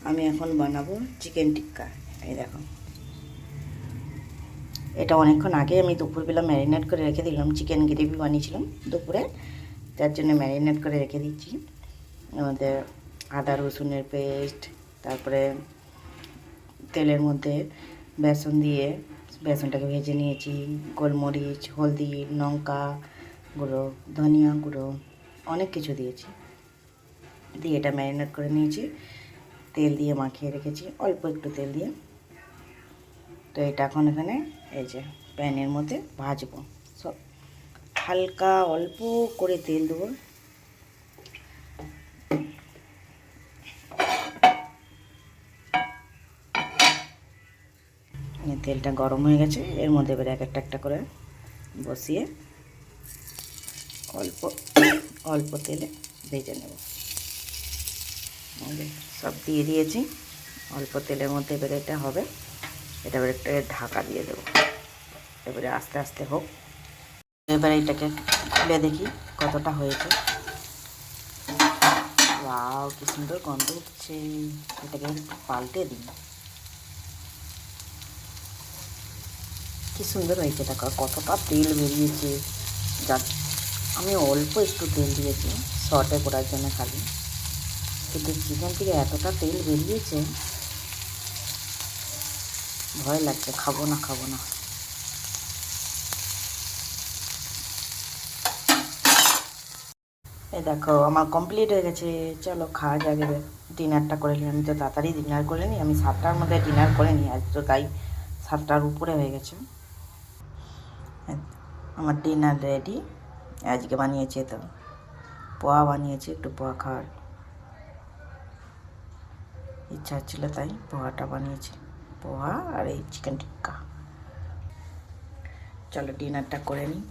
আমি এখন বানাবো চিকেন টিক্কা। এই দেখো, এটা অনেকক্ষণ আগে আমি দুপুরবেলা ম্যারিনেট করে রেখে দিলাম। চিকেন গ্রেভি বানিয়েছিলাম দুপুরে, যার জন্য ম্যারিনেট করে রেখে দিচ্ছি। আমাদের আদা রসুনের পেস্ট, তারপরে তেলের মধ্যে বেসন দিয়ে বেসনটাকে ভেজে নিয়েছি, গোলমরিচ, হলদি, লঙ্কা গুঁড়ো, ধনিয়া গুঁড়ো, অনেক কিছু দিয়েছি, দিয়ে এটা ম্যারিনেট করে নিয়েছি। তেল দিয়ে মাখিয়ে রেখেছি, অল্প একটু তেল দিয়ে। তো এটা এখন এখানে এই যে প্যানের মধ্যে ভাজবো। সব হালকা অল্প করে তেল দেবো। তেলটা গরম হয়ে গেছে, এর মধ্যে এবারে এক একটা করে বসিয়ে অল্প অল্প তেলে ভেজে নেব। সব দিয়ে দিয়েছি অল্প তেলের মধ্যে। এবারে এটা হবে, এটা এবারে একটা ঢাকা দিয়ে দেবো। এবারে আস্তে আস্তে হোক। এবারে এটাকে খুলে দেখি কতটা হয়েছে। ওয়াও, কি সুন্দর গন্ধ উঠছে। এটাকে একটু পাল্টে দিই। কি সুন্দর হয়েছে, দেখো কতটা তেল বেরিয়েছে। যা আমি অল্প একটু তেল দিয়েছি শর্টে করার জন্য খালি, কিন্তু চিকেন থেকে এতটা তেল বেরিয়েছে, ভয় লাগছে, খাবো না। এই দেখো আমার কমপ্লিট হয়ে গেছে। চলো খাওয়া যাবে, ডিনারটা করে নিই। আমি তো তাড়াতাড়ি ডিনার করে নিই, আমি 7টার মধ্যে ডিনার করে নিই। আজ তো তাই 7টার উপরে হয়ে গেছে। আমার ডিনার রেডি। আজকে বানিয়েছি তো পোহা বানিয়েছি, একটু পোহা খাওয়ার ইচ্ছা হচ্ছিলো তাই পোহাটা বানিয়েছি। পোহা আর এই চিকেন টিক্কা। চলো ডিনারটা করে নিই।